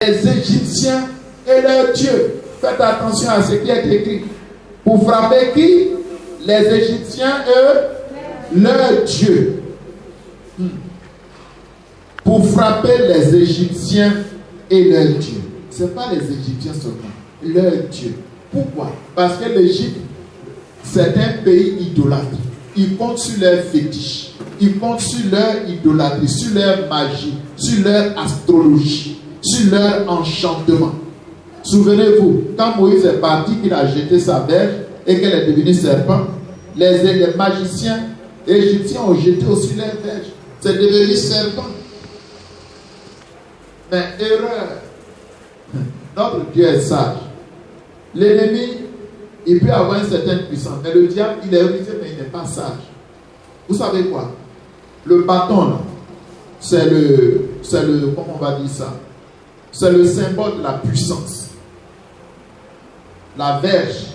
les Égyptiens et leurs dieux. Faites attention à ce qui est écrit. Pour frapper qui? Les Égyptiens et leurs dieux. Pour frapper les Égyptiens et leurs dieux. Ce n'est pas les Égyptiens seulement, leurs dieux. Pourquoi? Parce que l'Égypte, c'est un pays idolâtre. Ils comptent sur leurs fétiches. Ils comptent sur leur idolâtrie, sur leur magie, sur leur astrologie, sur leur enchantement. Souvenez-vous, quand Moïse est parti, qu'il a jeté sa verge et qu'elle est devenue serpent, les magiciens égyptiens ont jeté aussi leur verge. C'est devenu serpent. Mais erreur. Notre Dieu est sage. L'ennemi, il peut avoir une certaine puissance, mais le diable, il est rusé, mais il n'est pas sage. Vous savez quoi? Le bâton, là, c'est le, comment on va dire ça? C'est le symbole de la puissance. La verge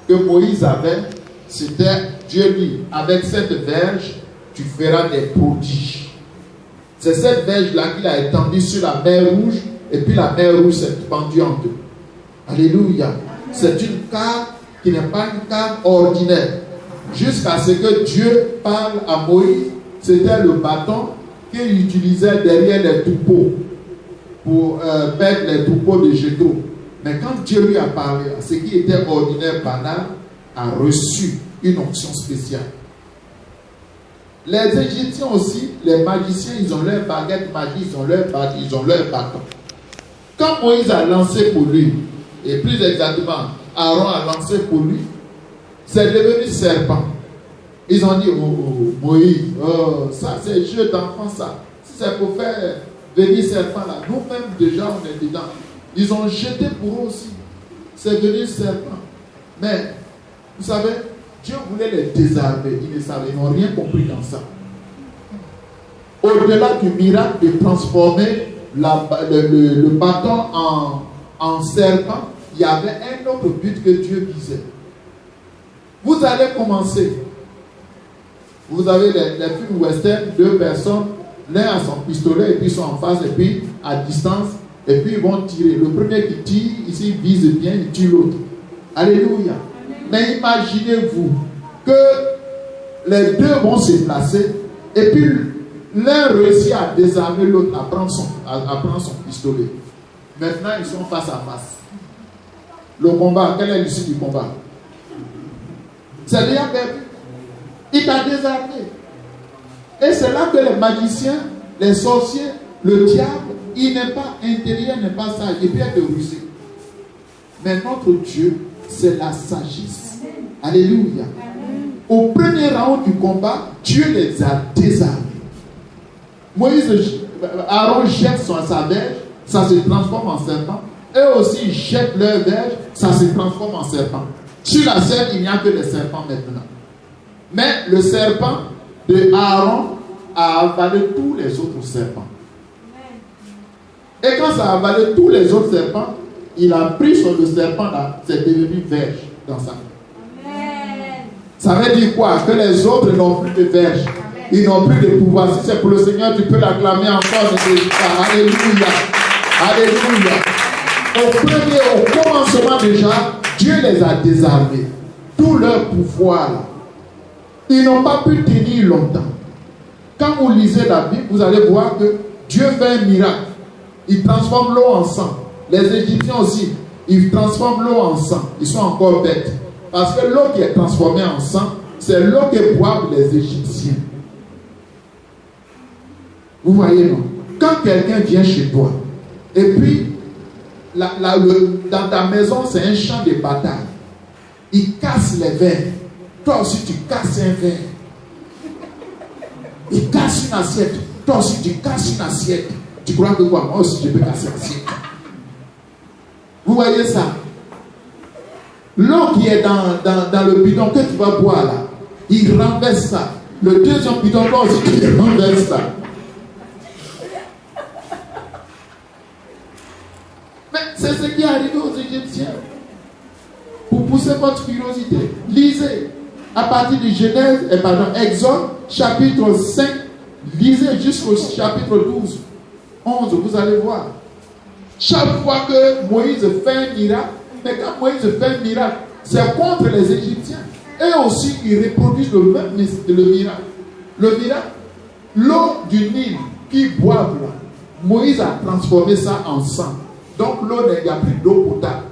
que Moïse avait, c'était Dieu dit, avec cette verge, tu feras des prodiges. C'est cette verge-là qu'il a étendue sur la mer Rouge, et puis la mer Rouge s'est pendue en deux. Alléluia. C'est une carte qui n'est pas une carte ordinaire. Jusqu'à ce que Dieu parle à Moïse, c'était le bâton qu'il utilisait derrière les troupeaux pour mettre les troupeaux de Jéthro. Mais quand Dieu lui a parlé, ce qui était ordinaire, banal, a reçu une onction spéciale. Les Égyptiens aussi, les magiciens, ils ont leur baguette magique, ils ont leur bâton. Quand Moïse a lancé pour lui, et plus exactement, Aaron a lancé pour lui, c'est devenu serpent. Ils ont dit, oh, Moïse, oh, ça c'est jeu d'enfant ça. Si c'est pour faire venir serpent là, nous-mêmes déjà on est dedans. Ils ont jeté pour eux aussi. C'est devenu serpent. Mais, vous savez, Dieu voulait les désarmer. Ils ne savaient, ils n'ont rien compris dans ça. Au-delà du miracle de transformer le bâton en serpent, il y avait un autre but que Dieu visait. Vous allez commencer. Vous avez les films western, deux personnes, l'un a son pistolet et puis ils sont en face et puis à distance et puis ils vont tirer. Le premier qui tire, ici il vise bien, il tue l'autre. Alléluia. Mais imaginez-vous que les deux vont se placer et puis l'un réussit à désarmer l'autre, à prendre son pistolet. Maintenant ils sont face à face. Le combat, quelle est l'issue du combat? C'est déjà perdu. Il t'a désarmé. Et c'est là que les magiciens, les sorciers, le diable, il n'est pas intérieur, n'est pas sage. Il peut être rusé. Mais notre Dieu, c'est la sagesse. Alléluia. Au premier round du combat, Dieu les a désarmés. Aaron jette sa verge, ça se transforme en serpent. Eux aussi jettent leur verge, ça se transforme en serpent. Sur la scène, il n'y a que les serpents maintenant. Mais le serpent de Aaron a avalé tous les autres serpents. Et quand ça a avalé tous les autres serpents, il a pris sur le serpent là, c'est devenu verge dans sa main. Ça veut dire quoi? Que les autres n'ont plus de verge. Ils n'ont plus de pouvoir. Si c'est pour le Seigneur, tu peux l'acclamer encore. Alléluia. Alléluia. Au commencement déjà, Dieu les a désarmés. Tout leur pouvoir là. Ils n'ont pas pu tenir longtemps. Quand vous lisez la Bible, vous allez voir que Dieu fait un miracle. Il transforme l'eau en sang. Les Égyptiens aussi, ils transforment l'eau en sang. Ils sont encore bêtes. Parce que l'eau qui est transformée en sang, c'est l'eau que boivent les Égyptiens. Vous voyez, non? Quand quelqu'un vient chez toi, et puis, dans ta maison, c'est un champ de bataille. Il casse les verres. Toi aussi, tu casses un verre. Il casse une assiette. Toi aussi, tu casses une assiette. Tu crois que quoi? Moi aussi, je peux casser l'assiette. Vous voyez ça? L'eau qui est dans le bidon que tu vas boire là, il renverse ça. Le deuxième bidon, toi aussi, tu renverses ça. Mais c'est ce qui est arrivé aux Égyptiens. Pour pousser votre curiosité, lisez. À partir de Genèse, Exode, chapitre 5, lisez jusqu'au chapitre 12, 11, vous allez voir. Chaque fois que Moïse fait un miracle, mais quand Moïse fait un miracle, c'est contre les Égyptiens. Et aussi, ils reproduisent le miracle. Le miracle, l'eau du Nil qu'ils boivent là, Moïse a transformé ça en sang. Donc l'eau, il n'y a plus d'eau potable.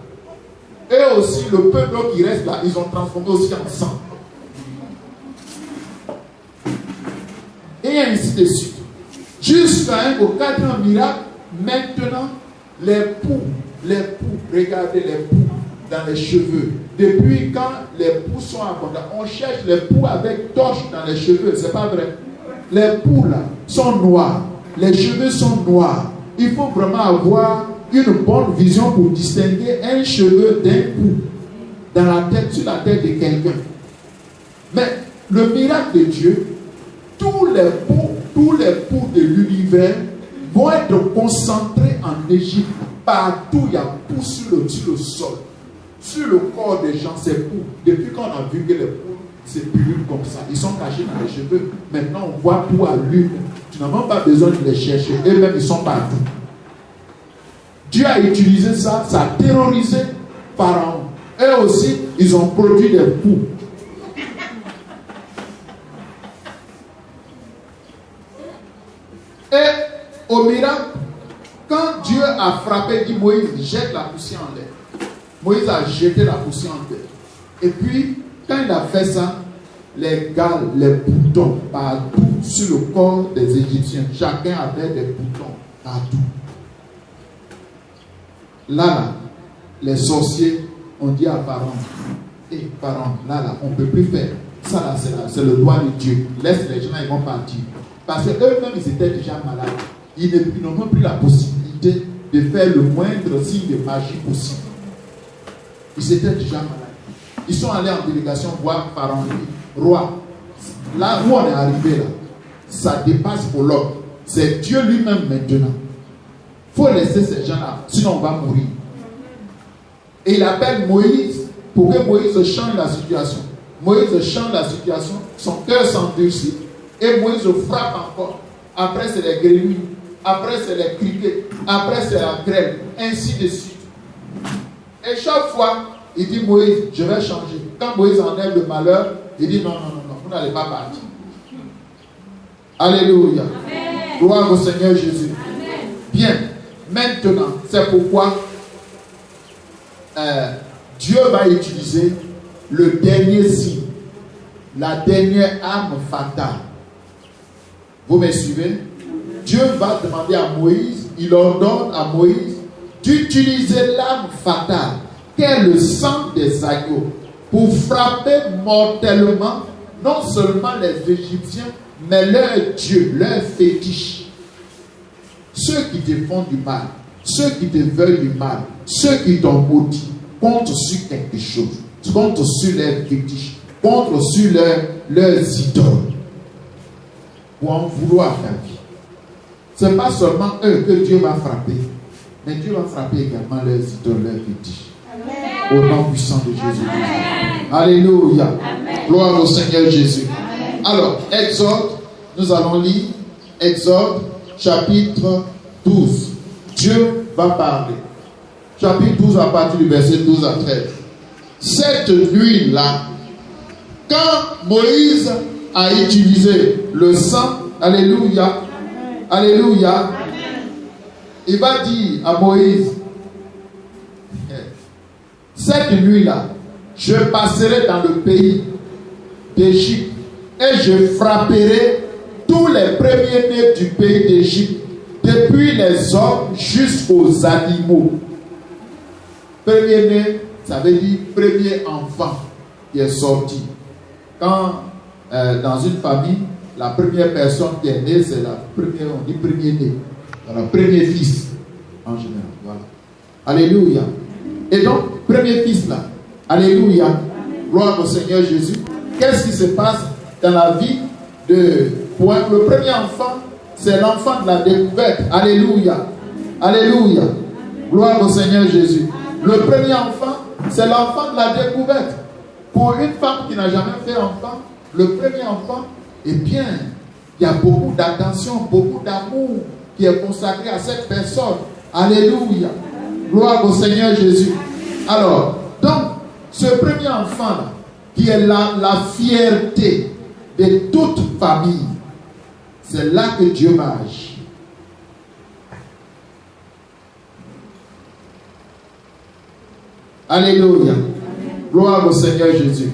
Et aussi, le peu d'eau qui reste là, ils ont transformé aussi en sang. Et ainsi de suite. Jusqu'à au quatrième miracle, maintenant, les poux, regardez les poux dans les cheveux. Depuis quand les poux sont abondants, on cherche les poux avec torche dans les cheveux, c'est pas vrai. Les poux là sont noirs, les cheveux sont noirs. Il faut vraiment avoir une bonne vision pour distinguer un cheveu d'un poux dans la tête, sur la tête de quelqu'un. Mais le miracle de Dieu, tous les poux de l'univers vont être concentrés en Égypte. Partout, il y a poux sur le sol. Sur le corps des gens, c'est poux. Depuis qu'on a vu que les poux, c'est pullulent comme ça. Ils sont cachés dans les cheveux. Maintenant, on voit poux à l'une. Tu n'as même pas besoin de les chercher. Eux-mêmes, ils sont partout. Dieu a utilisé ça, ça a terrorisé Pharaon. Eux aussi, ils ont produit des poux. Et au miracle, quand Dieu a frappé, dit Moïse, jette la poussière en l'air. Moïse a jeté la poussière en terre. Et puis, quand il a fait ça, les gales, les boutons partout sur le corps des Égyptiens. Chacun avait des boutons partout. Là, les sorciers ont dit à Pharaon, hé Pharaon, là, on ne peut plus faire. Ça là, c'est le doigt de Dieu. Laisse les gens, ils vont partir. Parce qu'eux-mêmes, ils étaient déjà malades. Ils n'ont même plus la possibilité de faire le moindre signe de magie possible. Ils étaient déjà malades. Ils sont allés en délégation voir Pharaon, roi. Là où on est arrivé, là, ça dépasse pour l'homme. C'est Dieu lui-même maintenant. Il faut laisser ces gens-là, sinon on va mourir. Et il appelle Moïse pour que Moïse change la situation. Moïse change la situation, son cœur s'endurcit. Et Moïse frappe encore. Après, c'est les grenouilles. Après, c'est les criquets. Après, c'est la grêle. Ainsi de suite. Et chaque fois, il dit Moïse, je vais changer. Quand Moïse enlève le malheur, il dit non, vous n'allez pas partir. Alléluia. Amen. Gloire au Seigneur Jésus. Amen. Bien. Maintenant, c'est pourquoi Dieu va utiliser le dernier signe, la dernière arme fatale. Vous me suivez? Dieu va demander à Moïse, il ordonne à Moïse d'utiliser l'arme fatale, qu'est le sang des agneaux, pour frapper mortellement non seulement les Égyptiens, mais leur Dieu, leur fétiche. Ceux qui te font du mal, ceux qui te veulent du mal, ceux qui t'ont maudit, comptent sur quelque chose, comptent sur leurs fétiches, comptent sur leurs idoles, pour en vouloir ta vie. Ce n'est pas seulement eux que Dieu va frapper, mais Dieu va frapper également leurs idoles, leurs fétiches. Amen. Au nom puissant de Jésus. Amen. Alléluia. Amen. Gloire au Seigneur Jésus. Amen. Alors, Exode, nous allons lire Exode chapitre 12. Dieu va parler. Chapitre 12 à partir du verset 12 à 13. Cette nuit-là, quand Moïse a utilisé le sang, alléluia, amen. Alléluia, amen. Il va dire à Moïse, cette nuit-là, je passerai dans le pays d'Égypte et je frapperai tous les premiers-nés du pays d'Égypte, depuis les hommes jusqu'aux animaux. Premier-né, ça veut dire premier enfant qui est sorti. Quand dans une famille, la première personne qui est née, c'est la première, on dit premier-né, le premier fils en général. Voilà. Alléluia. Et donc, premier fils là, alléluia, gloire au Seigneur Jésus. Qu'est-ce qui se passe dans la vie de le premier enfant? C'est l'enfant de la découverte. Alléluia. Alléluia. Gloire au Seigneur Jésus. Le premier enfant, c'est l'enfant de la découverte. Pour une femme qui n'a jamais fait enfant, le premier enfant, eh bien, il y a beaucoup d'attention, beaucoup d'amour qui est consacré à cette personne. Alléluia. Gloire au Seigneur Jésus. Alors, donc, ce premier enfant-là, qui est la fierté de toute famille, c'est là que Dieu va agir. Alléluia. Gloire au Seigneur Jésus.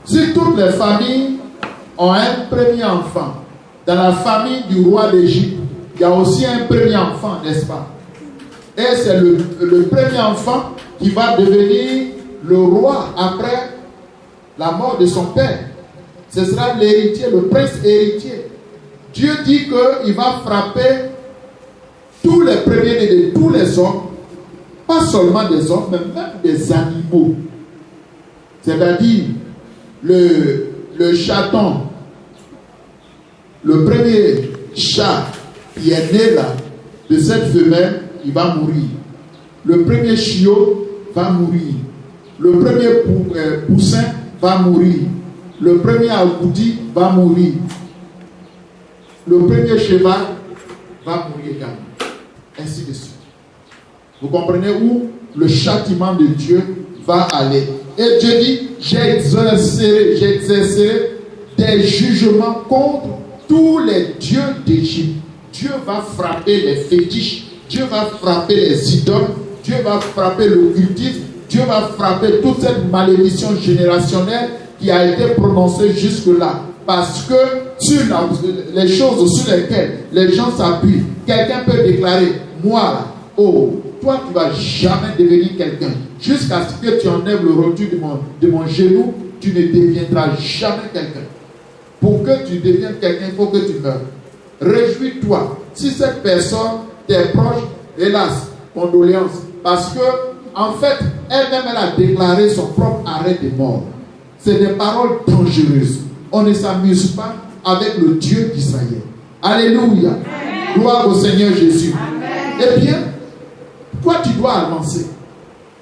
Si toutes les familles ont un premier enfant, dans la famille du roi d'Égypte, il y a aussi un premier enfant, n'est-ce pas? Et c'est le premier enfant qui va devenir le roi après la mort de son père. Ce sera l'héritier, le prince héritier. Dieu dit qu'il va frapper tous les premiers-nés de tous les hommes, pas seulement des hommes, mais même des animaux. C'est-à-dire le chaton, le premier chat qui est né là, de cette femelle, il va mourir. Le premier chiot va mourir. Le premier poussin va mourir. Le premier agouti va mourir. Le premier cheval va mourir également. Ainsi de suite. Vous comprenez où le châtiment de Dieu va aller. Et Dieu dit, j'exercerai des jugements contre tous les dieux d'Égypte. Dieu va frapper les fétiches, Dieu va frapper les idoles, Dieu va frapper l'occultisme, Dieu va frapper toute cette malédiction générationnelle qui a été prononcée jusque-là. Parce que sur les choses sur lesquelles les gens s'appuient, quelqu'un peut déclarer, moi là, oh, toi tu ne vas jamais devenir quelqu'un. Jusqu'à ce que tu enlèves le rotule de mon genou, tu ne deviendras jamais quelqu'un. Pour que tu deviennes quelqu'un, il faut que tu meurs. Réjouis-toi. Si cette personne t'est proche, hélas, condoléances. Parce que, en fait, elle-même, elle a déclaré son propre arrêt de mort. C'est des paroles dangereuses. On ne s'amuse pas avec le Dieu d'Israël. Alléluia. Amen. Gloire au Seigneur Jésus. Amen. Eh bien, toi, tu dois avancer.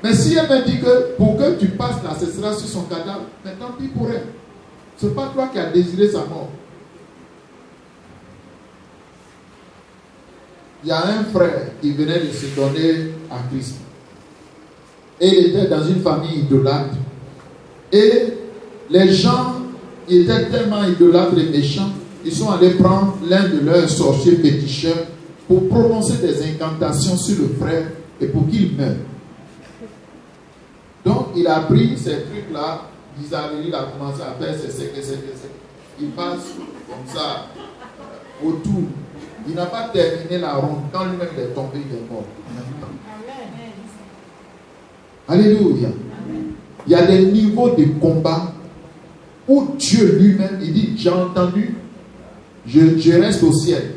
Mais si elle me dit que pour que tu passes là, ce sera sur son cadavre, mais tant pis pour elle. Ce n'est pas toi qui as désiré sa mort. Il y a un frère qui venait de se donner à Christ. Et il était dans une famille idolâtre. Et les gens, ils étaient tellement idolâtres et méchants, ils sont allés prendre l'un de leurs sorciers féticheurs pour prononcer des incantations sur le frère et pour qu'il meure. Donc il a pris ces trucs-là, il a commencé à faire c'est. Il passe comme ça autour. Il n'a pas terminé la ronde. Quand lui-même est tombé, il est mort. Alléluia. Il y a des niveaux de combat où Dieu lui-même, il dit, j'ai entendu, je reste au ciel.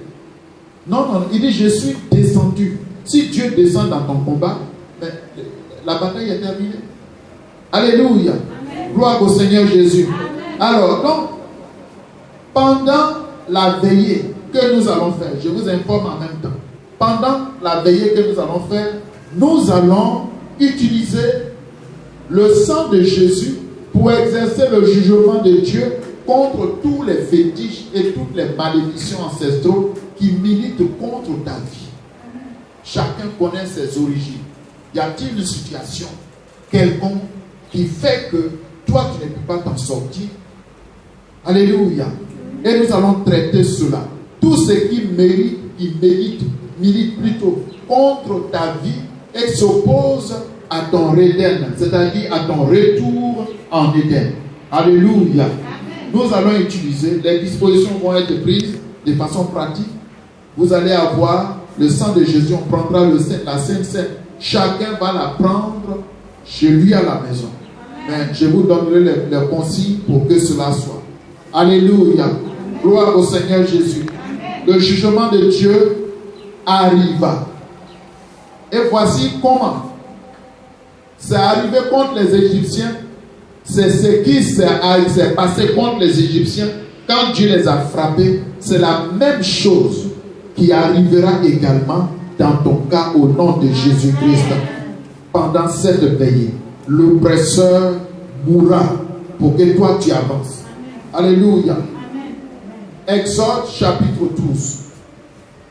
Non, il dit, je suis descendu. Si Dieu descend dans ton combat, mais la bataille est terminée. Alléluia. Amen. Gloire au Seigneur Jésus. Amen. Alors, donc, pendant la veillée que nous allons faire, je vous informe en même temps, pendant la veillée que nous allons faire, nous allons utiliser le sang de Jésus pour exercer le jugement de Dieu contre tous les fétiches et toutes les malédictions ancestraux qui militent contre ta vie. Chacun connaît ses origines. Y a-t-il une situation quelconque qui fait que toi tu ne peux pas t'en sortir? Alléluia. Et nous allons traiter cela. Tout ce qui milite plutôt contre ta vie et s'oppose à ton Éden, c'est-à-dire à ton retour en Éden. Alléluia. Amen. Nous allons utiliser, les dispositions vont être prises de façon pratique. Vous allez avoir le sang de Jésus, on prendra la Sainte Seine. Chacun va la prendre chez lui à la maison. Mais je vous donnerai les consignes pour que cela soit. Alléluia. Amen. Gloire au Seigneur Jésus. Amen. Le jugement de Dieu arriva. Et voici comment. C'est arrivé contre les Égyptiens. C'est ce qui s'est passé contre les Égyptiens quand Dieu les a frappés. C'est la même chose qui arrivera également dans ton cas au nom de Jésus-Christ. Pendant cette veillée, l'oppresseur mourra pour que toi tu avances. Alléluia. Exode chapitre 12.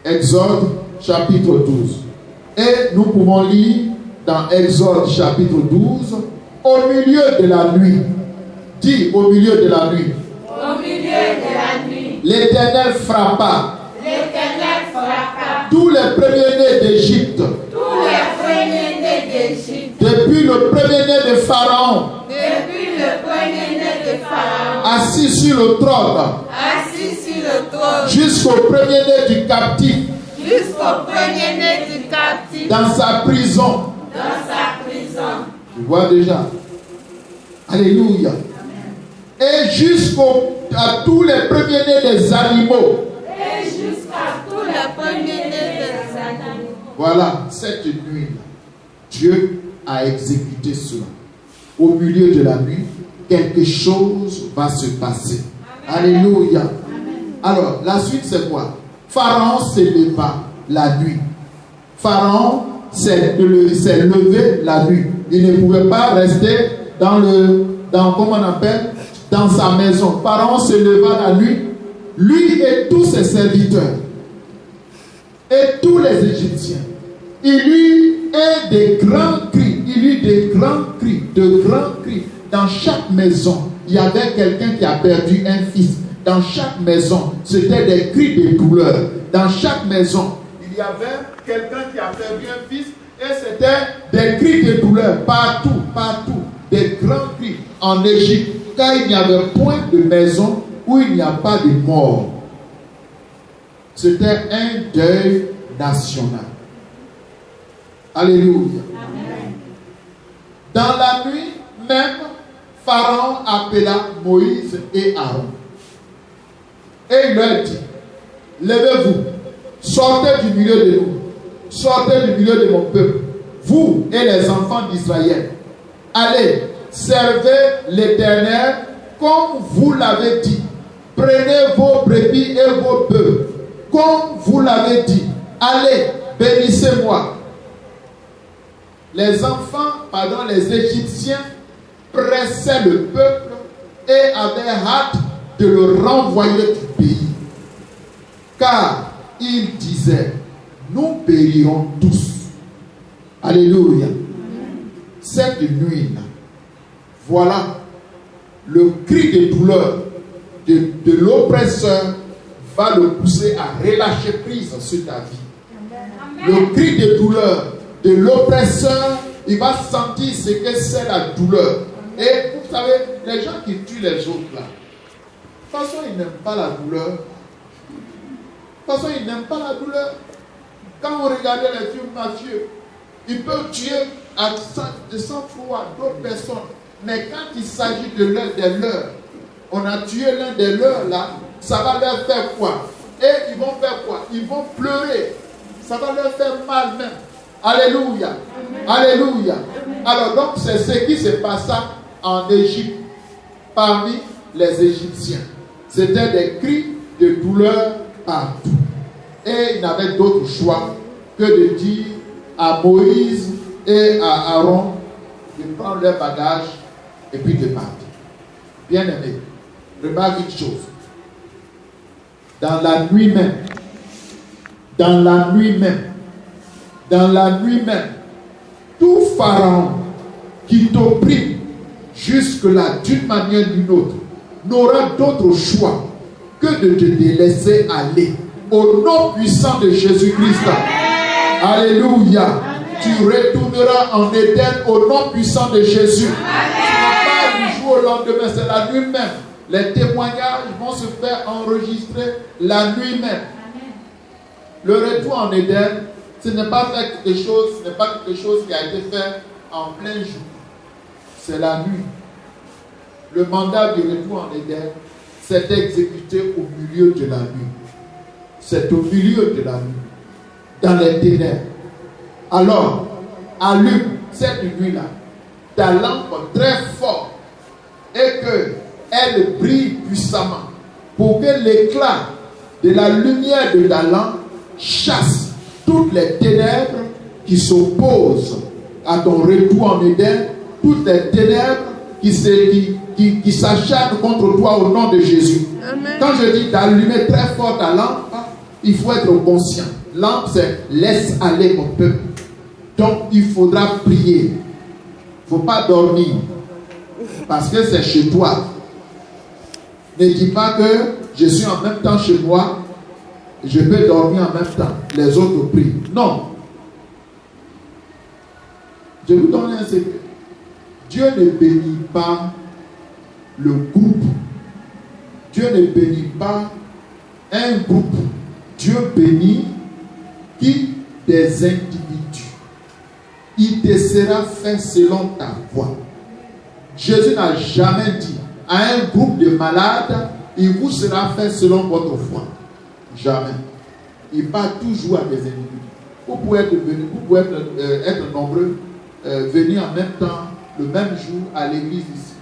Exode chapitre 12. Et nous pouvons lire dans Exode chapitre 12, au milieu de la nuit. Dis, au milieu de la nuit. Au milieu de la nuit. L'Éternel frappa. L'Éternel frappa. Tous les premiers-nés d'Égypte. Tous les premiers-nés d'Égypte. Depuis le premier-né de Pharaon. Depuis le premier-né de Pharaon. Assis sur le trône. Assis sur le trône. Jusqu'au premier-né du captif. Jusqu'au premier-né du captif. Dans sa prison. Dans sa prison. Tu vois déjà. Alléluia. Et jusqu'à tous les premiers-nés des animaux. Et jusqu'à tous les premiers-nés des animaux. Voilà, cette nuit-là, Dieu a exécuté cela. Au milieu de la nuit, quelque chose va se passer. Amen. Alléluia. Amen. Alors, la suite c'est quoi? Pharaon s'est levé la nuit. Pharaon s'est levé la nuit. Il ne pouvait pas rester comment on appelle, dans sa maison. Pharaon se leva la nuit, lui et tous ses serviteurs, et tous les Égyptiens. Il eut des grands cris, de grands cris. Dans chaque maison, il y avait quelqu'un qui a perdu un fils. Dans chaque maison, c'était des cris de douleur. Dans chaque maison, il y avait quelqu'un qui a perdu un fils et c'était des cris de douleur partout. Des grands cris en Égypte, car il n'y avait point de maison où il n'y a pas de mort. C'était un deuil national. Alléluia. Amen. Dans la nuit même, Pharaon appela Moïse et Aaron. Et il leur dit, levez-vous, sortez du milieu de nous, sortez du milieu de mon peuple, vous et les enfants d'Israël. Allez, servez l'Éternel comme vous l'avez dit. Prenez vos brebis et vos bœufs, comme vous l'avez dit. Allez, bénissez-moi. Les Égyptiens pressaient le peuple et avaient hâte de le renvoyer du pays. Car ils disaient, nous périrons tous. Alléluia. Cette nuit-là, voilà, le cri de douleur de l'oppresseur va le pousser à relâcher prise sur ta vie. Le cri de douleur de l'oppresseur, il va sentir ce que c'est la douleur. Et vous savez, les gens qui tuent les autres là, de toute façon, ils n'aiment pas la douleur. De toute façon, ils n'aiment pas la douleur. Quand vous regardez les films mafieux, ils peuvent tuer de sang-froid d'autres personnes. Mais quand il s'agit de l'un des leurs, on a tué l'un des leurs là, ça va leur faire quoi? Et ils vont faire quoi? Ils vont pleurer. Ça va leur faire mal même. Alléluia. Alléluia. Alors donc c'est ce qui se passa en Égypte parmi les Égyptiens. C'était des cris de douleur partout. Et ils n'avaient d'autre choix que de dire à Moïse et à Aaron de prendre leurs bagages et puis de partir. Bien aimé, remarque une chose. Dans la nuit même, tout pharaon qui t'opprime jusque-là d'une manière ou d'une autre n'aura d'autre choix que de te délaisser aller au nom puissant de Jésus-Christ. Alléluia. Amen. Tu retourneras en Éden au nom puissant de Jésus. Amen. Tu ne vas pas du jour au lendemain, c'est la nuit même. Les témoignages vont se faire enregistrer la nuit même. Amen. Le retour en Éden, ce n'est pas quelque chose qui a été fait en plein jour. C'est la nuit. Le mandat du retour en Éden s'est exécuté au milieu de la nuit. C'est au milieu de la nuit, dans les ténèbres. Alors, allume cette nuit-là ta lampe très forte et qu'elle brille puissamment pour que l'éclat de la lumière de ta lampe chasse toutes les ténèbres qui s'opposent à ton retour en Éden, toutes les ténèbres qui s'acharnent contre toi au nom de Jésus. Amen. Quand je dis d'allumer très fort ta lampe, il faut être conscient. Lampe, c'est laisse aller mon peuple. Donc il faudra prier. Il ne faut pas dormir. Parce que c'est chez toi. Ne dis pas que je suis en même temps chez moi. Je peux dormir en même temps. Les autres prient. Non. Je vous donne un secret. Dieu ne bénit pas le groupe. Dieu ne bénit pas un groupe. Dieu bénit qui? Des individus. Il te sera fait selon ta foi. Jésus n'a jamais dit à un groupe de malades, il vous sera fait selon votre foi. Jamais. Il parle toujours à des individus. Vous pouvez être nombreux, venir en même temps, le même jour à l'église ici.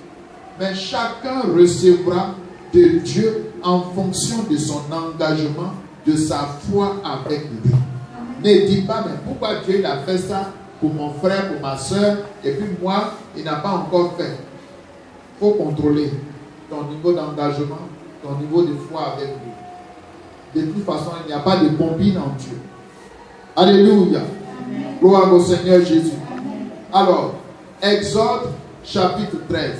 Mais chacun recevra de Dieu en fonction de son engagement, de sa foi avec lui. Ne dis pas, mais pourquoi Dieu il a fait ça pour mon frère, pour ma soeur, et puis moi, il n'a pas encore fait. Il faut contrôler ton niveau d'engagement, ton niveau de foi avec lui. De toute façon, il n'y a pas de combine en Dieu. Alléluia. Amen. Gloire au Seigneur Jésus. Amen. Alors, Exode chapitre 13,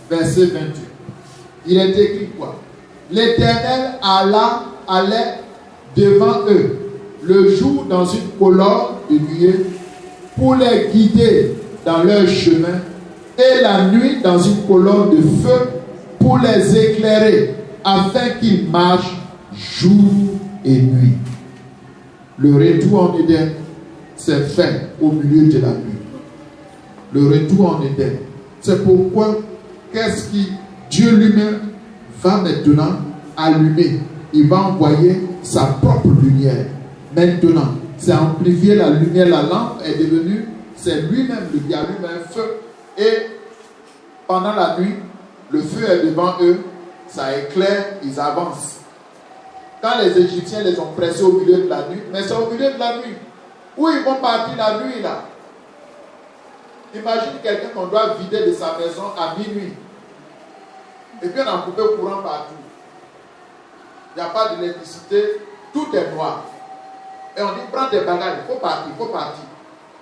verset 28. Il est écrit quoi? L'Éternel allait devant eux le jour dans une colonne de nuée pour les guider dans leur chemin, et la nuit dans une colonne de feu pour les éclairer, afin qu'ils marchent jour et nuit. Le retour en Éden s'est fait au milieu de la nuit. Le retour en Éden. C'est pourquoi Dieu lui-même va maintenant allumer. Il va envoyer sa propre lumière. Maintenant, c'est amplifié la lumière. La lampe est devenue, c'est lui-même qui allume un feu. Et pendant la nuit, le feu est devant eux, ça éclaire, ils avancent. Quand les Égyptiens les ont pressés au milieu de la nuit, mais c'est au milieu de la nuit. Où ils vont partir la nuit là? Imagine quelqu'un qu'on doit vider de sa maison à minuit. Et puis on a coupé le courant partout. Il n'y a pas d'électricité, tout est noir. Et on dit, prends tes bagages, il faut partir, il faut partir.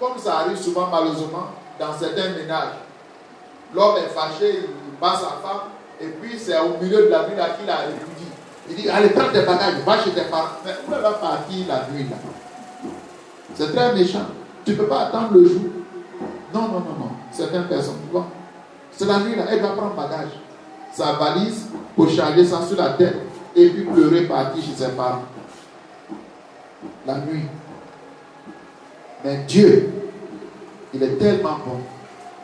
Comme ça arrive souvent malheureusement dans certains ménages. L'homme est fâché, il bat sa femme, et puis c'est au milieu de la nuit là qu'il a répudié. Il dit, allez, prends tes bagages, va chez tes parents. Mais où elle va partir la nuit là? C'est très méchant. Tu ne peux pas attendre le jour. Non. Certaines personnes, tu vois. C'est la nuit là, elle va prendre bagage. Sa valise pour charger ça sur la tête et puis pleurer partir chez ses parents. La nuit. Mais Dieu, il est tellement bon.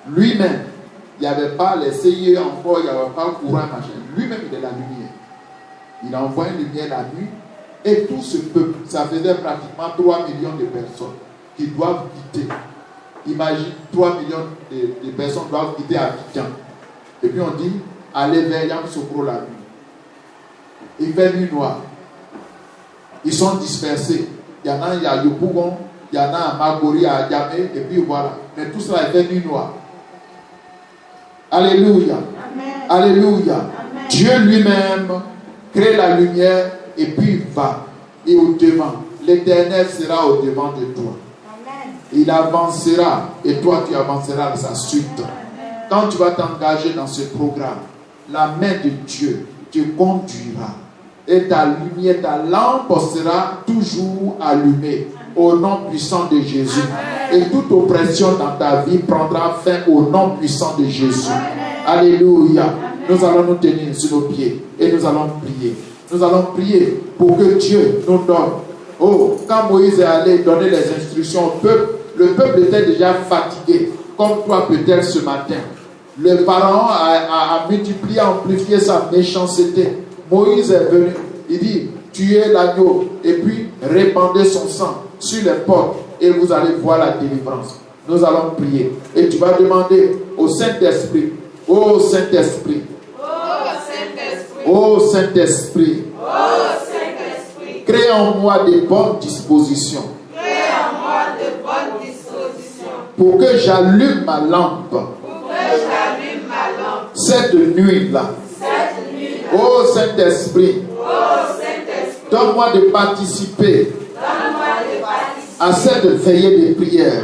Lui-même, il n'y avait pas les CIE encore, il n'y avait pas le courant, machin. Lui-même, il est la lumière. Il envoie une lumière la nuit et tout ce peuple, ça faisait pratiquement 3 millions de personnes qui doivent quitter. Imagine, 3 millions de personnes doivent quitter Abidjan. Et puis on dit, allez vers Yamoussoukro la nuit. Il fait nuit noire. Ils sont dispersés. Il y en a à Yopougon, il y en a à Magori, à Yamé, et puis voilà. Mais tout ça est fait nuit noire. Alléluia. Amen. Alléluia. Amen. Dieu lui-même crée la lumière et puis il va. Et au devant, l'Éternel sera au devant de toi. Amen. Il avancera et toi tu avanceras à sa suite. Amen. Quand tu vas t'engager dans ce programme, la main de Dieu te conduira. Et ta lumière, ta lampe sera toujours allumée au nom puissant de Jésus. Amen. Et toute oppression dans ta vie prendra fin au nom puissant de Jésus. Amen. Alléluia. Amen. Nous allons nous tenir sur nos pieds et nous allons prier. Nous allons prier pour que Dieu nous donne. Oh, quand Moïse est allé donner les instructions au peuple, le peuple était déjà fatigué, comme toi peut-être ce matin. Le pharaon a multiplié, amplifié sa méchanceté. Moïse est venu, il dit, tuez l'agneau et puis répandez son sang sur les portes et vous allez voir la délivrance. Nous allons prier et tu vas demander au Saint-Esprit, ô Saint-Esprit, ô Saint-Esprit, crée en moi de bonnes dispositions pour que j'allume ma lampe cette nuit-là. Ô Saint-Esprit, donne-moi de participer à cette veillée de prière.